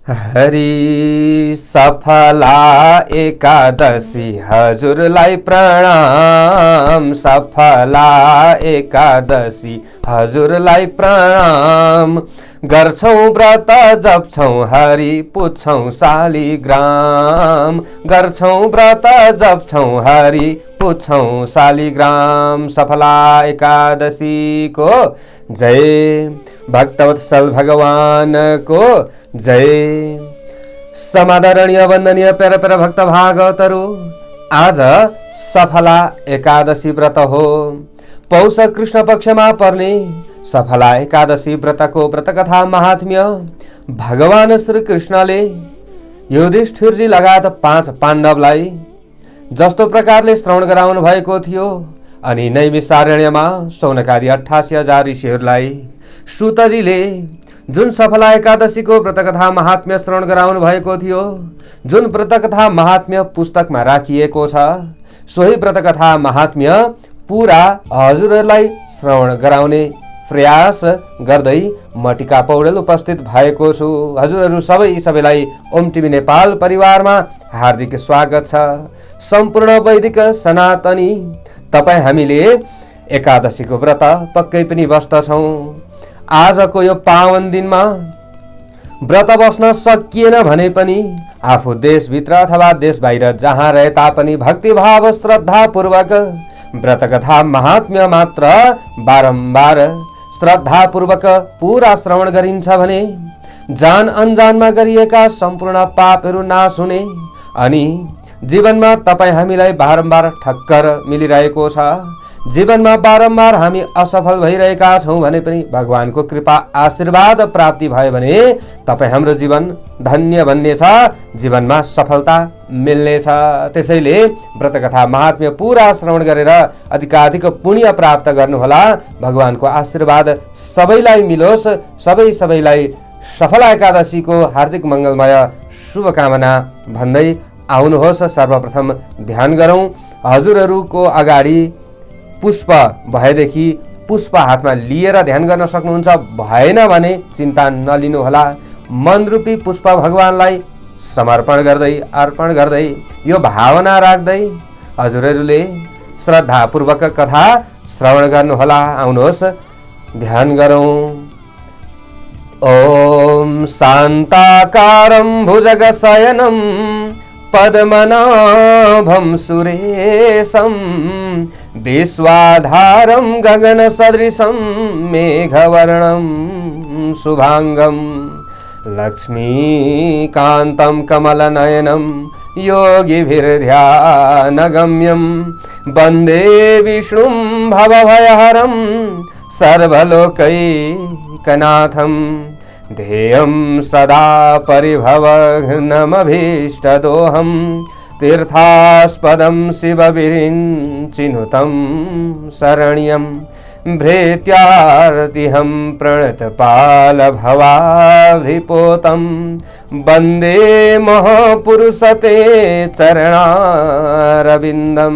हरि सफला एकादशी हजुरलाई प्रणाम। सफला एकादशी हजुरलाई प्रणाम। गर्छौं व्रत जप्छौं हरि पुज्छौं शालिग्राम। गर्छौं व्रत जप्छौं हरि पुज्छौं शालिग्राम। सफला एकादशी को जय। भक्तवत्सल भगवान को जय। समादरणीय वन्दनीय प्यारा प्यारा भक्त भागवतहरू, आज सफला एकादशी व्रत हो। पौष कृष्ण पक्षमा पर्ने सफला एकादशी व्रतको व्रतकथा महात्म्य भगवान श्री कृष्णले युधिष्ठिरजी लगायत 5 पाण्डवलाई जस्तो प्रकारले श्रवण गराउनु भएको थियो अनि नैमिषारण्यमा शौनकादि 88,000 ऋषिहरूलाई सूतजीले जुन सफला एकादशीको व्रतकथा महात्म्य श्रवण गराउनु भएको थियो, जुन व्रतकथा महात्म्य पुस्तकमा राखिएको छ, सोही व्रतकथा महात्म्य पूरा हजुरहरूलाई श्रवण गराउने प्रयास गर्दै म टिका पौडेल उपस्थित भएको छु। हजुरहरू सबैलाई ओम टिभी नेपाल परिवारमा हार्दिक स्वागत छ। सम्पूर्ण वैदिक सनातनी तपाईँ हामीले एकादशीको व्रत पक्कै पनि बस्दछौँ। आजको यो पावन दिनमा व्रत बस्न सकिएन भने पनि आफू देशभित्र अथवा देश बाहिर जहाँ रहे तापनि भक्तिभाव श्रद्धापूर्वक व्रतकथा महात्म्य मात्र बारम्बार श्रद्धापूर्वक पूरा श्रवण गरिन्छ भने जान अनजानमा गरिएका सम्पूर्ण पापहरू नाश हुने अनि जीवनमा तपाईँ हामीलाई बारम्बार ठक्कर मिलिरहेको छ, जीवनमा बारम्बार हामी असफल भइरहेका छौँ भने पनि भगवानको कृपा आशीर्वाद प्राप्ति भयो भने तपाईँ हाम्रो जीवन धन्य बन्नेछ, जीवनमा सफलता मिल्नेछ। त्यसैले व्रतकथा महात्म्य पूरा श्रवण गरेर अधिकाधिक पुण्य प्राप्त गर्नुहोला। भगवानको आशीर्वाद सबैलाई मिलोस्। सबैलाई सफला एकादशीको हार्दिक मङ्गलमय शुभकामना भन्दै आउनुहोस्। सर्वप्रथम ध्यान गरौँ। हजुरहरूको अगाडि पुष्प भएदेखि पुष्प हातमा लिएर ध्यान गर्न सक्नुहुन्छ। भएन भने चिन्ता नलिनुहोला। मनरूपी पुष्प भगवानलाई समर्पण गर्दै अर्पण गर्दै यो भावना राख्दै हजुरहरूले श्रद्धापूर्वक कथा श्रवण गर्नुहोला। आउनुहोस् ध्यान गरौँ। ओम शान्ताकारं भुजगशयनं पद्मनाभं सुरेशं विश्वाधारं गगनसदृशं मेघवर्णं शुभांगं लक्ष्मीकान्तं कमलनयनं योगिभिर्ध्यानगम्यं वन्दे विष्णुं भवभयहरं सर्वलोकैकनाथं ध्येयं सदा परिभवघ्नमभीष्टदोहं तीर्थास्पदं शिवविरिञ्चिनुतं शरण्यं भृत्यार्तिहं प्रणतपालभवाभिपोतं वन्दे महापुरुषते चरणारविन्दं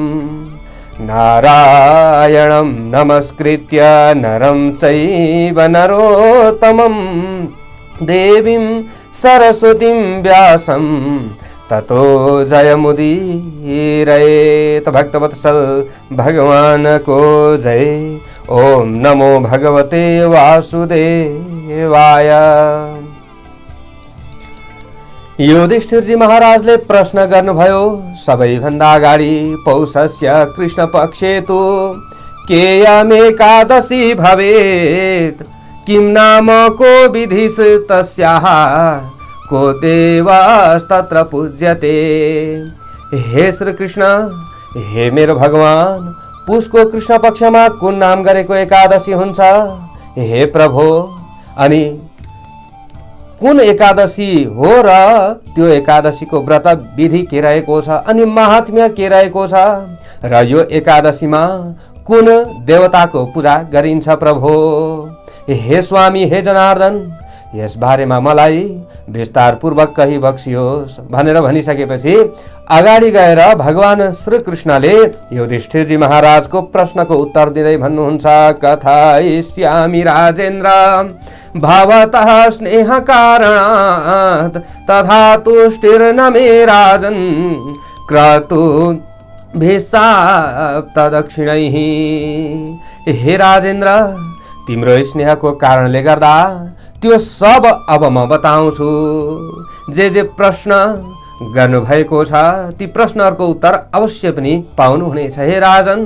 नारायणं नमस्कृत्य नरं चैव नरोत्तमं देवीं सरस्वतीं व्यासं ततो जयमुदीरयेत्। भक्तवत्सल भगवान को जय। ओम नमो भगवते वासुदेवाय। युधिष्ठिरजी महाराजले प्रश्न गर्नुभयो, सबैभन्दा अगाडि पौषस्य कृष्ण पक्षे तु केयमेकादशी भवेत्, किं नाम को विधिस् तस्याः को देवास्तत्र पूज्यते। हे श्री कृष्ण, हे मेरो भगवान, पुषको कृष्ण पक्षमा कुन नाम गरेको एकादशी हुन्छ? हे प्रभु, अनि कुन एकादशी हो र त्यो एकादशीको व्रत विधि के रहेको छ अनि महात्म्य के रहेको छ र यो एकादशीमा कुन देवताको पूजा गरिन्छ? प्रभु, हे स्वामी, हे जनार्दन, यस बारेमा मलाई विस्तारपूर्वक कही बक्सियोस् भनेर भनिसकेपछि अगाडि गएर भगवान श्री कृष्णले युधिष्ठिरजी महाराजको प्रश्नको उत्तर दिँदै भन्नुहुन्छ, कथयिष्यामि राजेन्द्र भवतः स्नेह कारणात् तथा तुष्टिर्न मे राजन् क्रतु भिशाप्त दक्षिणैः। हे राजेन्द्र, तिम्रो स्नेहको कारणले गर्दा त्यो सब अब म बताउँछु। जे प्रश्न गर्नुभएको छ ती प्रश्नहरूको उत्तर अवश्य पनि पाउनुहुनेछ। हे राजन,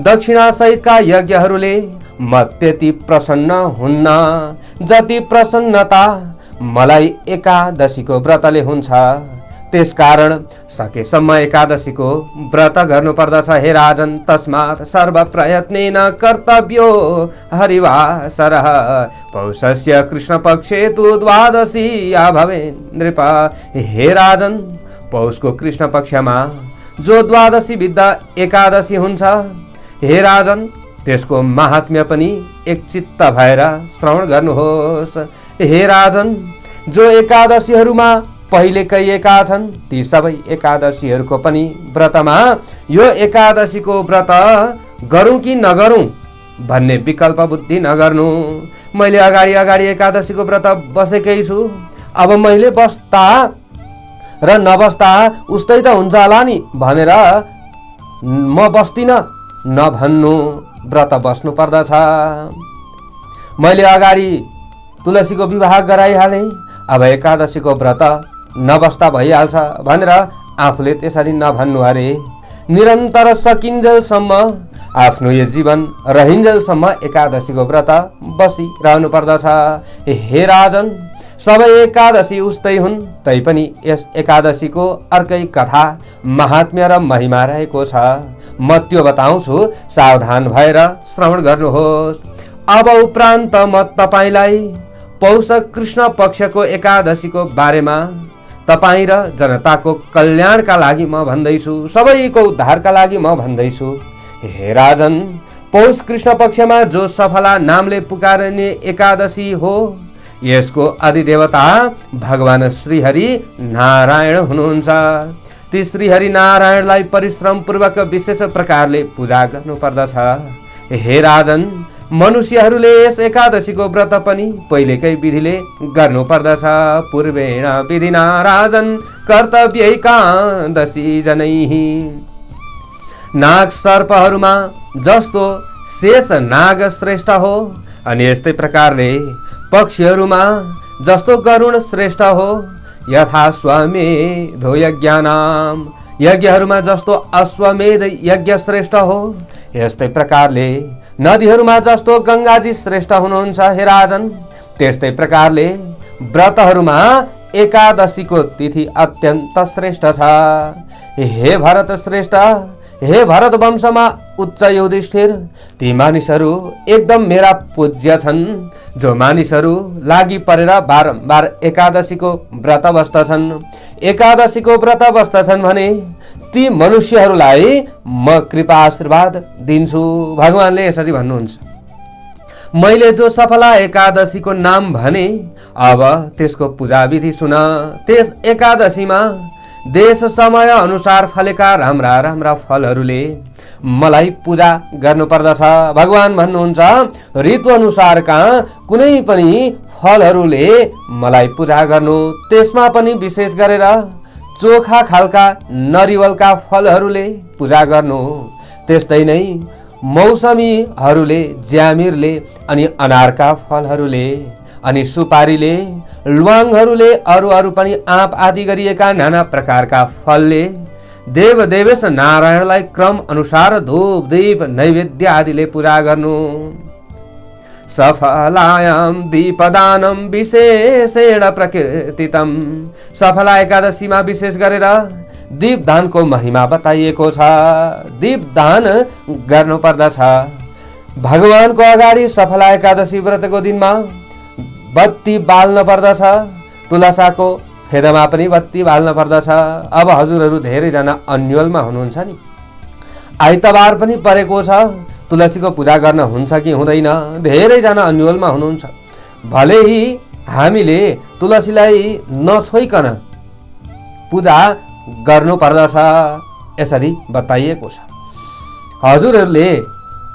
दक्षिणा सहितका यज्ञहरूले म त्यति प्रसन्न हुन्न जति प्रसन्नता मलाई एकादशीको व्रतले हुन्छ। त्यसकारण सकेसम्म एकादशीको व्रत गर्नुपर्दछ। हे राजन, तस्मात् सर्व प्रयत्नेन कर्तव्यो हरिवासरः पौषस्य कृष्णपक्षे तु द्वादशी भवेत् नृप। हे राजन, पौषको कृष्ण पक्षमा जो द्वादशी बित्दा एकादशी हुन्छ, हे राजन, त्यसको महात्म्य पनि एकचित्त भएर श्रवण गर्नुहोस्। हे राजन, जो एकादशीहरूमा पहिले कहिएका छन् ती सबै एकादशीहरूको पनि व्रतमा यो एकादशीको व्रत गरौँ कि नगरौँ भन्ने विकल्प बुद्धि नगर्नु। मैले अगाडि एकादशीको व्रत बसेकै छु, अब मैले बस्दा र नबस्दा उस्तै त हुन्छ होला नि भनेर म बस्दिनँ नभन्नु, व्रत बस्नु पर्दछ। मैले अगाडि तुलसीको विवाह गराइहालेँ, अब एकादशीको व्रत नबस्दा भइहाल्छ भनेर आफूले त्यसरी नभन्नु अरे। निरन्तर सकिन्जेलसम्म आफ्नो यो जीवन रहिन्जेलसम्म एकादशीको व्रत बसिरहनु पर्दछ। हे राजन, सबै एकादशी उस्तै हुन्, तैपनि यस एकादशीको अर्कै कथा महात्म्य र महिमा रहेको छ। म त्यो बताउँछु, सावधान भएर श्रवण गर्नुहोस्। अब उपरान्त म तपाईलाई पौष कृष्ण पक्षको एकादशीको बारेमा तपाईं र जनताको कल्याणका लागि म भन्दैछु, सबैको उद्धारका लागि म भन्दैछु। हे राजन, पौष कृष्ण पक्षमा जो सफला नामले पुकारिने एकादशी हो, यसको अधिदेवता भगवान श्रीहरि नारायण हुनुहुन्छ। ती श्रीहरि नारायणलाई परिश्रम पूर्वक विशेष प्रकारले पूजा गर्नुपर्दछ। हे राजन, मनुष्यहरूले यस एकादशीको व्रत पनि पहिलेकै विधिले गर्नुपर्दछ। पूर्वेण विधिना राजन कर्तव्यैकादशी जनैः। नाग सर्पहरूमा जस्तो शेष नाग श्रेष्ठ हो, अनि यस्तै प्रकारले पक्षीहरूमा जस्तो गरुड श्रेष्ठ हो, यथा श्वमेधो यज्ञानाम, यज्ञहरूमा जस्तो अश्वमेध यज्ञ श्रेष्ठ हो, यस्तै प्रकारले नदीहरूमा जस्तो गंगाजी श्रेष्ठ हुनुहुन्छ। हे राजन, त्यस्तै प्रकारले व्रतहरूमा एकादशीको तिथि अत्यन्त श्रेष्ठ छ। हे भरत श्रेष्ठ, हे भरत वंशमा उच्च युधिष्ठिर, ती मानिसहरू एकदम मेरा पूज्य छन्। जो मानिसहरू लागि परेर बारम्बार एकादशीको व्रत बस्दछन्, एकादशीको व्रत बस्दछन् भने ती मनुष्यहरूलाई म कृपा आशीर्वाद दिन्छु। भगवानले यसरी भन्नुहुन्छ, मैले जो सफला एकादशीको नाम भने अब त्यसको पूजा विधि सुन। त्यस एकादशीमा देश समय अनुसार फलेका राम्रा राम्रा फलहरूले मलाई पूजा गर्नुपर्दछ। भगवान भन्नुहुन्छ, ऋतु अनुसारका कुनै पनि फलहरूले मलाई पूजा गर्नु, त्यसमा पनि विशेष गरेर चोखा खालका नरिवलका फलहरूले पूजा गर्नु। त्यस्तै नै मौसमीहरूले, ज्यामिरले, अनि अनारका फलहरूले, अनि सुपारीले, ल्वाङहरूले, अरू पनि आँप आदि गरिएका नाना प्रकारका फलले देव देवेश नारायणलाई क्रम अनुसार धूप दीप नैवेद्य आदिले पूजा गर्नु। सफलायाम दीपदानम विशेषेण प्रकीर्तितम, सफला एकादशीमा विशेष गरेर दीपदानको महिमा बताइएको छ। दीपदान गर्नुपर्दछ। भगवानको अगाडि सफला एकादशी व्रतको दिनमा बत्ती बाल्न पर्दछ। तुलसाको फेदमा पनि बत्ती बाल्न पर्दछ। अब हजुरहरू धेरैजना अन्योलमा हुनुहुन्छ नि, आइतबार पनि परेको छ, तुलसीको पूजा गर्न हुन्छ कि हुँदैन? धेरैजना अन्योलमा हुनुहुन्छ। भले ही हामीले तुलसीलाई नछोइकन पूजा गर्नु पर्दछ यसरी बताइएको छ। हजुरहरूले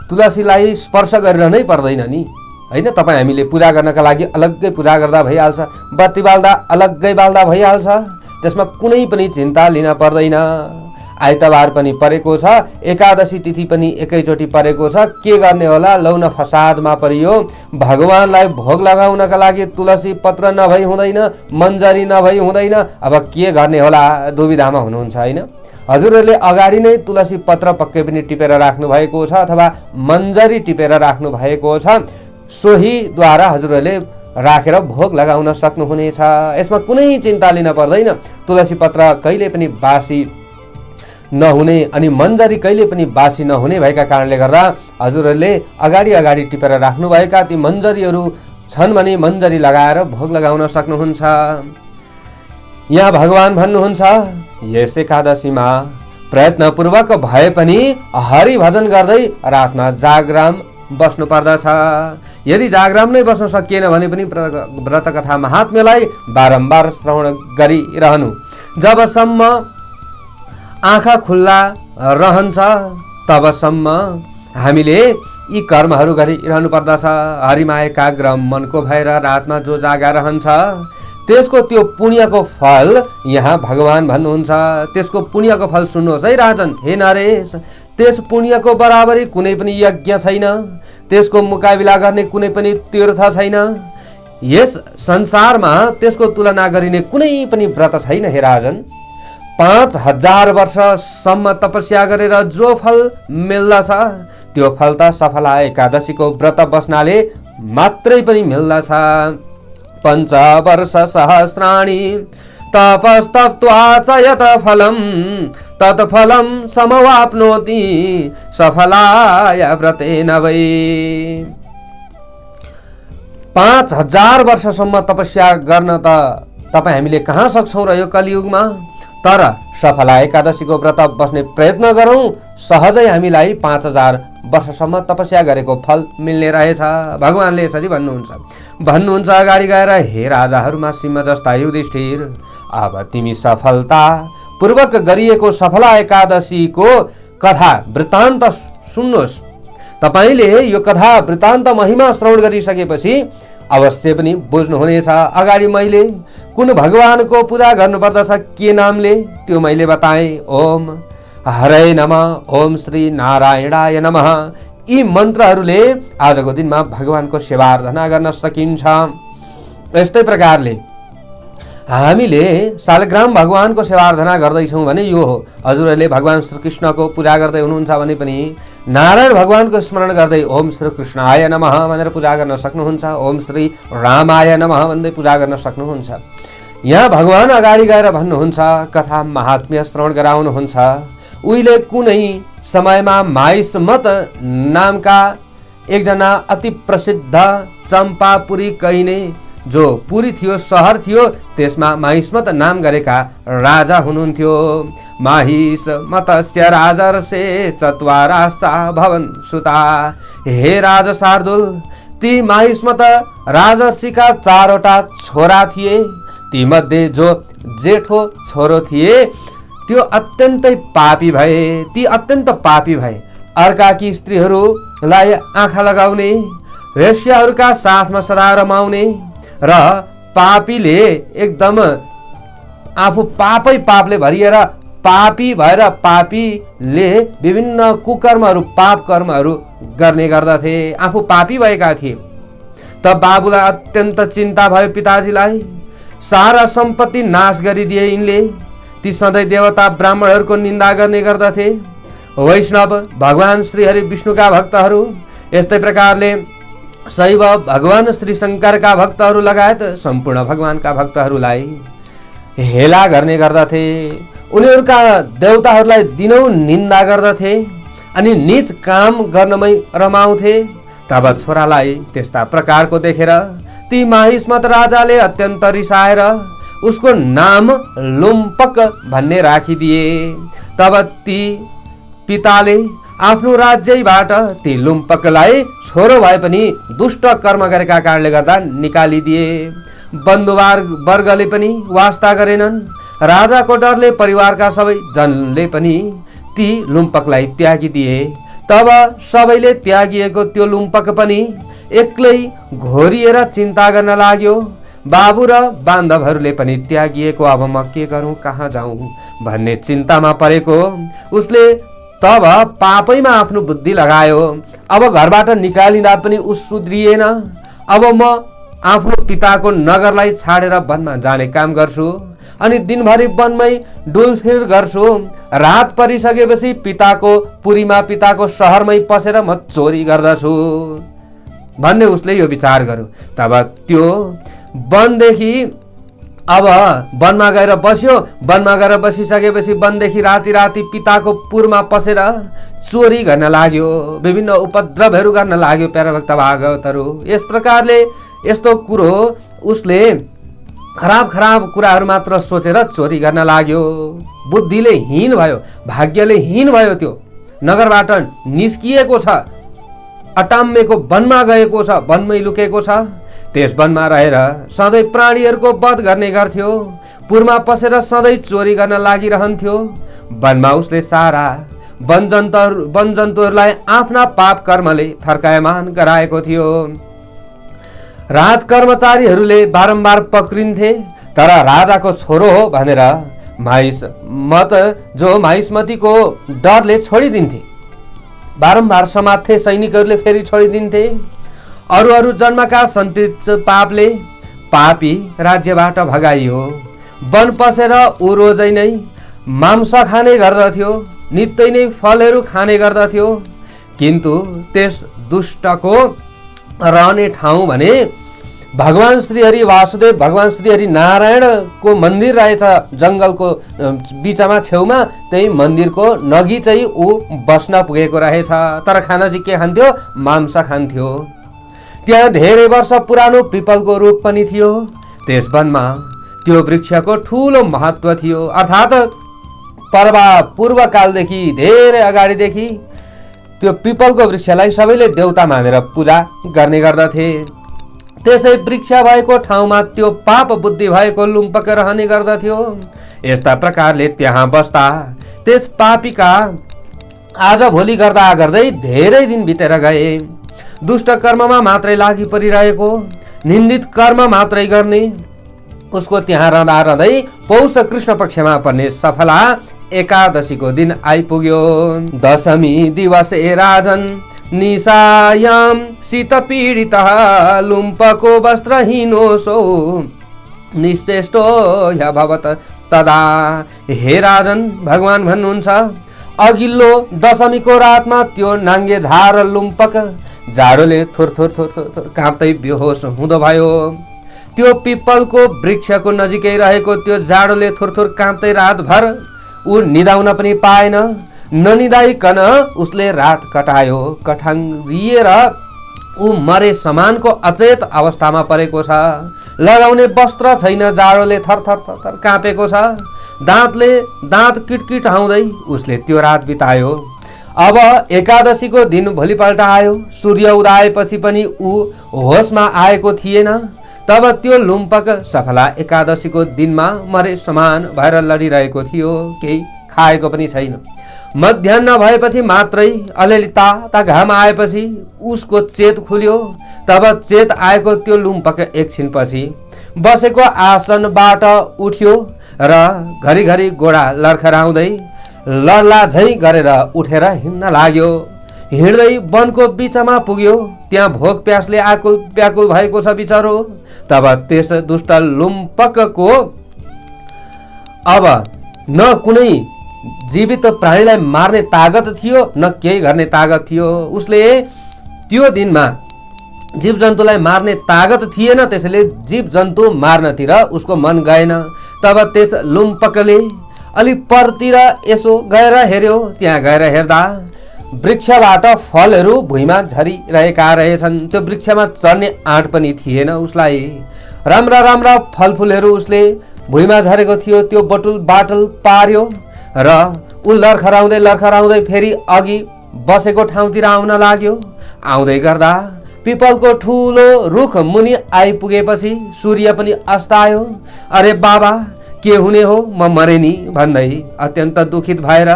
तुलसीलाई स्पर्श गरिरहनै पर्दैन नि हैन। तपाईँ हामीले पूजा गर्नका लागि अलग्गै पूजा गर्दा भइहाल्छ, बत्ती बाल्दा अलग्गै बाल्दा भइहाल्छ, त्यसमा कुनै पनि चिन्ता लिन पर्दैन। आइतबार पनि परेको छ, एकादशी तिथि पनि एकैचोटि परेको छ, के गर्ने होला? लौन फसादमा परियो। भगवानलाई भोग लगाउनका लागि तुलसी पत्र नभई हुँदैन, मन्जरी नभई हुँदैन, अब के गर्ने होला दुविधामा हुनुहुन्छ हैन। हजुरहरूले अगाडि नै तुलसी पत्र पक्कै पनि टिपेर राख्नु भएको छ अथवा मन्जरी टिपेर राख्नु भएको छ, सोहीद्वारा हजुरहरूले राखेर भोग लगाउन सक्नुहुनेछ। यसमा कुनै चिन्ता लिन पर्दैन। तुलसी पत्र कहिले पनि बासी नहुने अनि मन्जरी कहिले पनि बासी नहुने भएका कारणले गर्दा हजुरहरूले अगाडि टिपेर राख्नुभएका ती मन्जरीहरू छन् भने मन्जरी लगाएर भोग लगाउन सक्नुहुन्छ। यहाँ भगवान भन्नुहुन्छ यस एकादशीमा प्रयत्नपूर्वक भए पनि हरि भजन गर्दै रातमा जागराम बस्नु पर्दछ। यदि जागराम नै बस्न सकिएन भने पनि व्रत कथा महात्म्यलाई बारम्बार श्रवण गरिरहनु। जबसम्म आँखा खुल्ला रहन्छ तबसम्म हामीले यी कर्महरू गरिरहनु पर्दछ। हरिमा एकाग्र मनको भएर रातमा जो जागा रहन्छ त्यसको त्यो पुण्यको फल यहाँ भगवान भन्नुहुन्छ। त्यसको पुण्यको फल सुन्नुहोस् है राजन, हे नरेश, त्यस पुण्यको बराबरी कुनै पनि यज्ञ छैन, त्यसको मुकाबिला गर्ने कुनै पनि तीर्थ छैन। यस संसारमा त्यसको तुलना गरिने कुनै पनि व्रत छैन हे राजन। 5000 वर्षसम्म तपस्या गरेर जो फल मिल्दछ त्यो फल त सफला एकादशीको व्रत बस्नाले मात्रै पनि मिल्दछ। 5 वर्ष सहस्राणि तपस्तप्त्वा च यत फलम तत्फलम समवाप्नोति सफलाय व्रतेन वै। 5000 वर्षसम्म तपस्या गर्न त तपाईँ हामीले कहाँ सक्छौँ र यो कलियुगमा। तर सफला एकादशीको व्रत बस्ने प्रयत्न गरौँ, सहजै हामीलाई 5000 वर्षसम्म तपस्या गरेको फल मिल्ने रहेछ। भगवानले यसरी भन्नुहुन्छ अगाडि गएर, हे राजाहरूमा सिंह जस्ता युधिष्ठिर, अब तिमी सफलता पूर्वक गरिएको सफला एकादशीको कथा वृत्तान्त सुन्नुहोस्। तपाईले यो कथा वृत्तान्त महिमा श्रवण गरिसकेपछि अवश्य पनि बुझ्नुहुनेछ। अगाडि मैले कुन भगवानको पूजा गर्नुपर्दछ के नामले त्यो मैले बताएँ। ओम हरे नमः, ओम श्री नारायणाय नमः। यी मन्त्रहरूले आजको दिनमा भगवानको सेवा आराधना गर्न सकिन्छ। यस्तै प्रकारले हामीले शालग्राम भगवानको सेवा आराधना गर्दैछौँ भने यो हो। हजुरहरूले भगवान श्रीकृष्णको पूजा गर्दै हुनुहुन्छ भने पनि नारायण भगवानको स्मरण गर्दै ओम श्री कृष्णाय नमः भनेर पूजा गर्न सक्नुहुन्छ। ओम श्री रामाय नमः भन्दै पूजा गर्न सक्नुहुन्छ। यहाँ भगवान अगाडि गएर भन्नुहुन्छ, कथा महात्म्य श्रवण गराउनुहुन्छ। उहिले कुनै समयमा माहिष्मत नामका एकजना अति प्रसिद्ध चम्पापुरी कहिने जो पुरी थियो, सहर थियो, त्यसमा माहिष्मत नाम गरेका राजा हुनुहुन्थ्यो। माहिष्मतस्य राजर्षे चत्वारासा भवन सुता। हे राजा शार्दुल, ती माहिष्मत राजर्षिका 4वटा छोरा थिए। ती मध्ये जो जेठो छोरो थिए त्यो अत्यन्तै पापी भए। ती अत्यन्त पापी भए। अर्काकी स्त्रीहरूलाई आँखा लगाउने, वेश्याहरूका साथमा सदा रमाउने र पापीले एकदम आफू पापले भरिएर पापी भएर पापीले विभिन्न कुकर्महरू, पाप कर्महरू गर्ने गर्दथे। आफू पापी भएका थिए। त बाबुलाई अत्यन्त चिन्ता भयो पिताजीलाई। सारा सम्पत्ति नाश गरिदिए यिनले। ती सधैँ देवता ब्राह्मणहरूको निन्दा गर्ने गर्दथे। वैष्णव भगवान श्री हरि विष्णुका भक्तहरू, यस्तै प्रकारले शैव भगवान श्री शङ्करका भक्तहरू लगायत सम्पूर्ण भगवानका भक्तहरूलाई हेला गर्ने गर्दथे। उनीहरूका देवताहरूलाई दिनौँ निन्दा गर्दथे अनि नीच काम गर्नमै रमाउँथे। तब छोरालाई त्यस्ता प्रकारको देखेर ती माहिष्मत राजाले अत्यन्त रिसाएर उसको नाम लुम्पक भन्ने राखिदिए। तब ती पिताले आफ्नो राज्यबाट ती लुम्पकलाई छोरो भए पनि दुष्ट कर्म गरेका कारणले गर्दा निकालिदिए। बन्धुवर्गले पनि वास्ता गरेनन्। राजाको डरले परिवारका सबै जनले पनि ती लुम्पकलाई त्यागिदिए। तब सबैले त्यागिएको त्यो लुम्पक पनि एक्लै घोरिएर चिन्ता गर्न लाग्यो। बाबु र बान्धवहरूले पनि त्यागिएको, अब म के गरौँ, कहाँ जाउँ भन्ने चिन्तामा परेको उसले तब पापैमा आफ्नो बुद्धि लगायो। अब घरबाट निकालिँदा पनि उस सुध्रिएन। अब म आफ्नो पिताको नगरलाई छाडेर वनमा जाने काम गर्छु अनि दिनभरि वनमै डुलफिर गर्छु। रात परिसकेपछि पिताको पुरीमा, पिताको सहरमै पसेर म चोरी गर्दछु भन्ने उसले यो विचार गर्यो। तब त्यो वनदेखि अब वनमा गएर बस्यो। वनमा गएर बसिसकेपछि वनदेखि राति राति पिताको पुरमा पसेर चोरी गर्न लाग्यो, विभिन्न उपद्रवहरू गर्न लाग्यो। प्यारा भक्त भागवतहरू, यस प्रकारले यस्तो कुरो उसले खराब खराब कुराहरू मात्र सोचेर चोरी गर्न लाग्यो। बुद्धिले हीन भयो, भाग्यले हीन भयो। त्यो नगरबाट निस्किएको छ, अटाम्मेको वनमा गएको छ, वनमै लुकेको छ। त्यस वनमा रहेर सधैँ प्राणीहरूको वध गर्ने गर्थ्यो। पुरमा पसेर सधैँ चोरी गर्न लागिरहन्थ्यो। वनमा उसले सारा वनजन्तुहरूलाई आफ्ना पाप कर्मले थर्कायमान गराएको थियो। राजकर्मचारीहरूले बारम्बार पक्रिन्थे, तर राजाको छोरो हो भनेर माहिष्मतीको डरले छोडिदिन्थे। बारम्बार समात्थे, सैनिकहरूले फेरि छोडिदिन्थे। अरू जन्मका सन्तान पापले पापी राज्यबाट भगाइयो। वन पसेर ऊ रोजै नै मांस खाने गर्दथ्यो, नित्यै नै फलहरू खाने गर्दथ्यो। किन्तु त्यस दुष्टको रहने ठाउँ भने भगवान श्रीहरि वासुदेव, भगवान श्रीहरि नारायणको मन्दिर रहेछ जङ्गलको बिचमा छेउमा। त्यही मन्दिरको नगी चाहिँ ऊ बस्न पुगेको रहेछ। तर खाना चाहिँ के खान्थ्यो? मांस खान्थ्यो। त्यहाँ धेरै वर्ष पुरानो पिपलको रुख पनि थियो। त्यस वनमा त्यो वृक्षको ठुलो महत्व थियो। अर्थात् पूर्वकालदेखि, धेरै अगाडिदेखि त्यो पिपलको वृक्षलाई सबैले देवता मानेर पूजा गर्ने गर्दथे। त्यसै वृक्ष भएको ठाउँमा त्यो पाप बुद्धि भएको लुम्पक रहने गर्दथ्यो। यस्ता प्रकारले त्यहाँ बस्दा त्यस पापीका आज भोलि गर्दा गर्दै धेरै दिन बितेर गए। दुष्ट कर्ममा मात्रै लागि परिरहेको, निन्दित कर्म मात्रै गर्ने उसको त्यहाँ रहँदा रहँदै पौष कृष्ण पक्षमा पर्ने सफला एकादशीको दिन आइपुग्यो। दशमी दिवसे राजन निशायाम शीत पीडितः लुम्पको वस्त्रहीनोऽसौ निश्चेष्टो ह्यभवत् तदा। हे राजन, भगवान भन्नुहुन्छ, अघिल्लो दशमीको रातमा त्यो नाङ्गे झार लुम्पक जाडोले थुर थुर थुर थुर थुर काँप्दै बेहोस हुँदो भयो। त्यो पिपलको वृक्षको नजिकै रहेको त्यो जाडोले थुर थुर काँप्दै रातभर ऊ निदाउन पनि पाएन। ननिदाइकन उसले रात कटायो। कठाङ्गिएर ऊ मरे समानको अचेत अवस्थामा परेको छ। लगाउने वस्त्र छैन, जाडोले थर थर थर थर काँपेको छ। दाँतले दाँत किटकिट आउँदै उसले त्यो रात बितायो। अब एकादशीको दिन भोलिपल्ट आयो। सूर्य उदाएपछि पनि ऊ होसमा आएको थिएन। तब त्यो लुम्पक सफला एकादशीको दिनमा मरे समान भएर लडिरहेको थियो। केही खाएको पनि छैन। मध्याह्न भएपछि मात्रै अलिअलि ताता घाम आएपछि उसको चेत खुल्यो। तब चेत आएको त्यो लुम्पक एकछिनपछि बसेको आसनबाट उठ्यो र घरिघरि गोडा लर्खराउँदै लड्ला झै गरेर उठेर हिँड्न लाग्यो। हिँड्दै वनको बिचमा पुग्यो। त्यहाँ भोक प्यासले आकुल व्याकुल भएको छ बिचरो। तब त्यस दुष्ट लुम्पकको अब न कुनै जीवित प्राणीलाई मार्ने तागत थियो, न केही गर्ने तागत थियो। उसले त्यो दिनमा जीवजन्तुलाई मार्ने तागत थिएन, त्यसैले जीवजन्तु मार्नतिर उसको मन गएन। तब त्यस लुम्पकले अलि परतिर यसो गएर हेर्यो। त्यहाँ गएर हेर्दा वृक्षबाट फलहरू भुइँमा झरिरहेका रहेछन्। त्यो वृक्षमा चढ्ने आँट पनि थिएन उसलाई। राम्रा राम्रा फलफुलहरू उसले भुइँमा झरेको थियो। त्यो बटुल बाटल पार्यो र ऊ लर्खराउँदै लर्खराउँदै फेरि अघि बसेको ठाउँतिर आउन लाग्यो। आउँदै गर्दा पिपलको ठुलो रुख मुनि आइपुगेपछि सूर्य पनि अस्तायो। अरे बाबा के हुने हो, म मरे नि भन्दै अत्यन्त दुखित भएर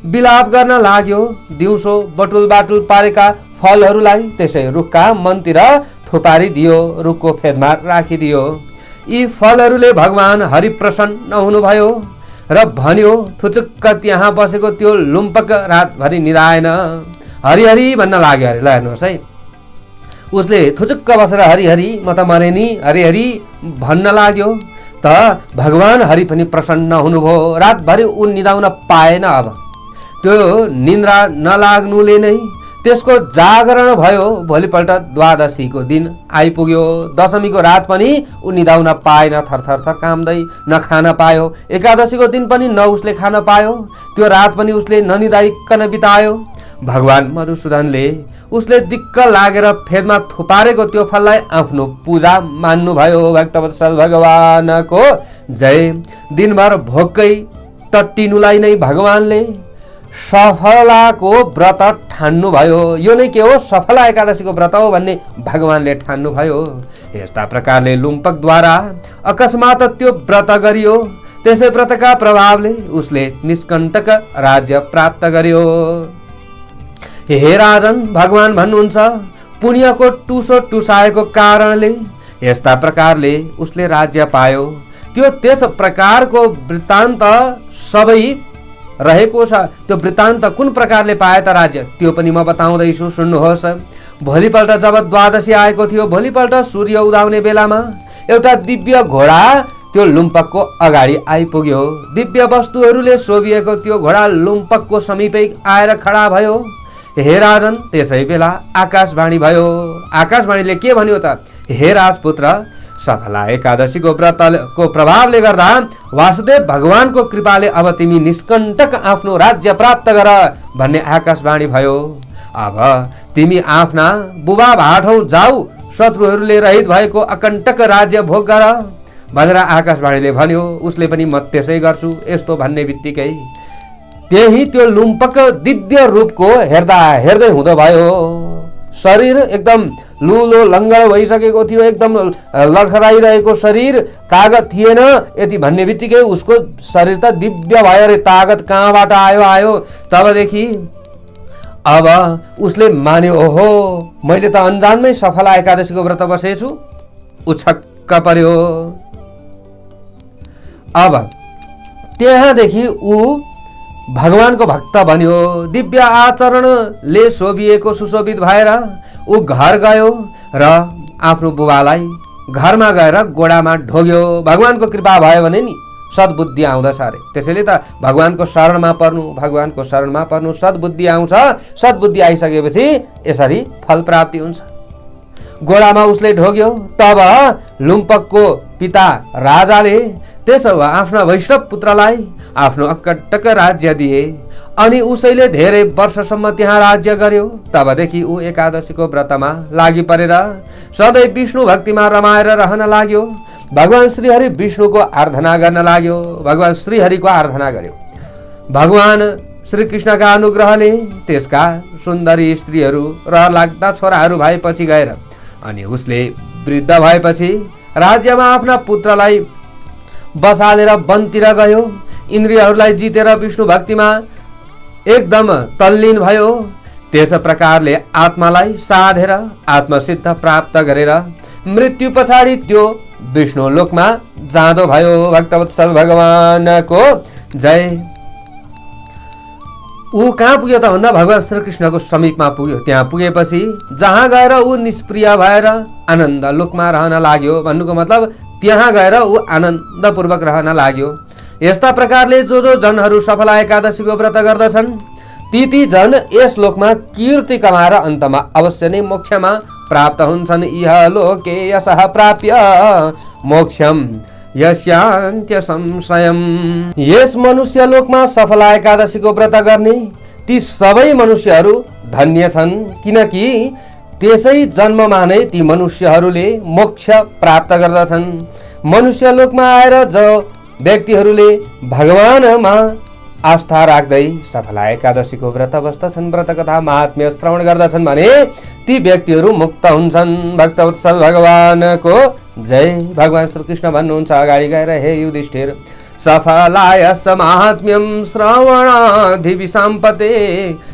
बिलाप गर्न लाग्यो। दिउँसो बटुल बाटुल पारेका फलहरूलाई त्यसै रुखका मनतिर थुपारिदियो, रुखको फेदमा राखिदियो। यी फलहरूले भगवान हरि प्रसन्न हुनुभयो र भन्यो, थुचुक्क त्यहाँ बसेको त्यो लुम्पक रातभरि निदाएन, हरिहरि भन्न लाग्यो। अरे ल हेर्नुहोस् है, उसले थुचुक्क बसेर हरिहरि म त मरे नि हरिहरि भन्न लाग्यो त भगवान हरि पनि प्रसन्न हुनुभयो। रातभरि ऊ निदाउन पाएन। अब त्यो निन्द्रा नलाग्नुले नै त्यसको जागरण भयो। भोलिपल्ट द्वादशीको दिन आइपुग्यो। दशमीको रात पनि ऊ निदाउन पाएन, थरथर काम्दै नखान पायो। एकादशीको दिन पनि न उसले खान पायो, त्यो रात पनि उसले ननिदाइकन बितायो। भगवान मधुसूदनले उसले दिक्क लागेर फेदमा थुपारेको त्यो फललाई आफ्नो पूजा मान्नुभयो। भक्तवत्सल भगवानको जय। दिनभर भोकै टट्टिनुलाई नै भगवानले सफलाको व्रत ठान्नुभयो। यो नै के हो, सफला एकादशीको व्रत हो भन्ने भगवानले ठान्नुभयो। यस्ता प्रकारले लुम्पकद्वारा अकस्मात त्यो व्रत गरियो। त्यसै व्रतका प्रभावले उसले निष्कण्टक राज्य प्राप्त गर्यो। हे राजन, भगवान भन्नुहुन्छ पुण्यको टुसो टुसाएको कारणले यस्ता प्रकारले उसले राज्य पायो। त्यो त्यस प्रकारको वृत्तान्त सबै रहेको छ। त्यो वृत्तान्त कुन प्रकारले पाए त राज्य, त्यो पनि म बताउँदैछु, सुन्नुहोस्। भोलिपल्ट जब द्वादशी आएको थियो, भोलिपल्ट सूर्य उदाउने बेलामा एउटा दिव्य घोडा त्यो लुम्पकको अगाडि आइपुग्यो। दिव्य वस्तुहरूले शोभिएको त्यो घोडा लुम्पकको समीपै आएर खडा भयो। हे राजन, त्यसै बेला आकाशवाणी भयो। आकाशवाणीले के भन्यो त, हे राजपुत्र, सफला एकादशीको व्रतको प्रभावले गर्दा वासुदेव भगवानको कृपाले अब तिमी निष्कण्टक आफ्नो राज्य प्राप्त गर भन्ने आकाशवाणी भयो। अब तिमी आफ्ना बुबा भाटौ जाऊ, शत्रुहरूले रहित भएको अकण्टक राज्य भोग गर भनेर आकाशवाणीले भन्यो। उसले पनि म त्यसै गर्छु यस्तो भन्ने बित्तिकै त्यही त्यो लुम्पक दिव्य रूपको हेर्दा हेर्दै हुँदो भयो। शरीर एकदम लुलो लङ्गड भइसकेको थियो, एकदम लडखडाइरहेको शरीर, तागत थिएन। यति भन्ने बित्तिकै उसको शरीर त दिव्य भयो। अरे तागत कहाँबाट आयो। तबदेखि अब उसले मान्यो, ओहो मैले त अन्जानमै सफला एकादशीको व्रत बसेछु। ऊ छक्क पर्यो। अब त्यहाँदेखि ऊ भगवानको भक्त बन्यो। दिव्य आचरणले शोभिएको सुशोभित भएर ऊ घर गयो र आफ्नो बुबालाई घरमा गएर गोडामा ढोग्यो। भगवानको कृपा भयो भने नि सद्बुद्धि आउँदछ अरे। त्यसैले त भगवानको शरणमा पर्नु, भगवानको शरणमा पर्नु, सद्बुद्धि आउँछ। सद्बुद्धि आइसकेपछि यसरी फल प्राप्ति हुन्छ। गोडामा उसले ढोग्यो। तब लुम्पकको पिता राजाले त्यसो आफ्ना वैष्णव पुत्रलाई आफ्नो अकटक राज्य दिए अनि उसैले धेरै वर्षसम्म त्यहाँ राज्य गर्यो। तबदेखि ऊ एकादशीको व्रतमा लागि परेर सधैँ विष्णु भक्तिमा रमाएर रहन लाग्यो। भगवान श्रीहरि विष्णुको आराधना गर्न लाग्यो। भगवान श्रीहरिको आराधना गर्यो। भगवान श्रीकृष्णका अनुग्रहले त्यसका सुन्दरी स्त्रीहरू र लाग्दा छोराहरू भएपछि गएर अनि उसले वृद्ध भएपछि राज्यमा आफ्ना पुत्रलाई बसालेर वनतिर गयो। इन्द्रियहरूलाई जितेर विष्णु भक्तिमा एकदम तल्लीन भयो। त्यस प्रकारले आत्मालाई साधेर आत्मसिद्ध प्राप्त गरेर मृत्यु पछाडि त्यो विष्णु लोकमा जाँदो भयो। भक्तवत्सल भगवानको जय। ऊ कहाँ पुग्यो त भन्दा भगवान श्रीकृष्णको समीपमा पुग्यो। त्यहाँ पुगेपछि जहाँ गएर ऊ निष्प्रिय भएर आनन्द लोकमा रहन लाग्यो। भन्नुको मतलब त्यहाँ गएर ऊ आनन्दपूर्वक रहन लाग्यो। यस्ता प्रकारले जो जनहरू सफला एकादशीको व्रत गर्दछन् ती जन यस लोकमा कीर्ति कमाएर अन्तमा अवश्य नै मोक्षमा प्राप्त हुन्छन्। इह लोके यशः प्राप्य मोक्षम यस्यान्त्य संशयम। यस मनुष्य लोकमा सफला एकादशीको व्रत गर्ने ती सबै मनुष्यहरू धन्य छन्, किनकि त्यसै जन्ममा नै ती मनुष्यहरूले मोक्ष प्राप्त गर्दछन्। मनुष्य लोकमा आएर जो व्यक्तिहरूले भगवानमा आस्था राख्दै सफला एकादशीको व्रत बस्दछन्, व्रत कथा महात्म्य श्रवण गर्दछन् भने ती व्यक्तिहरू मुक्त हुन्छन्। भक्तवत्सल भगवानको जय। भगवान श्रीकृष्ण भन्नुहुन्छ अगाडि गएर, हे युधिष्ठिर, सफलायस्य माहात्म्यं श्रवणाधिविसम्पते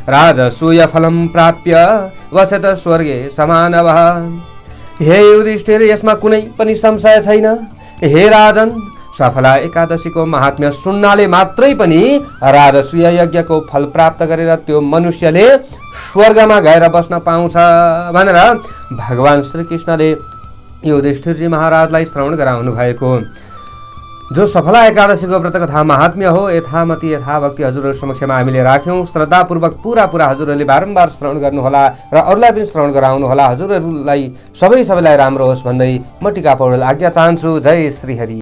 राजसूय फलं प्राप्य वसत स्वर्गे समानवः। हे युधिष्ठिर, यसमा कुनै पनि संशय छैन। हे राजन, सफला एकादशीको महात्म्य सुन्नाले मात्रै पनि राजसूय यज्ञको फल प्राप्त गरेर त्यो मनुष्यले स्वर्गमा गएर बस्न पाउँछ भनेर भगवान श्रीकृष्णले युधिष्ठिरजी महाराजलाई श्रवण गराउनु भएको जो सफला एकादशीको व्रत कथा महात्म्य हो, यथामति यथाभक्ति हजुरहरू समक्षमा हामीले राख्यौँ। श्रद्धापूर्वक पुरा हजुरहरूले बारम्बार श्रवण गर्नुहोला र अरूलाई पनि श्रवण गराउनुहोला। हजुरहरूलाई सबैलाई राम्रो होस् भन्दै म टिका पौडेल आज्ञा चाहन्छु। जय श्री हरि।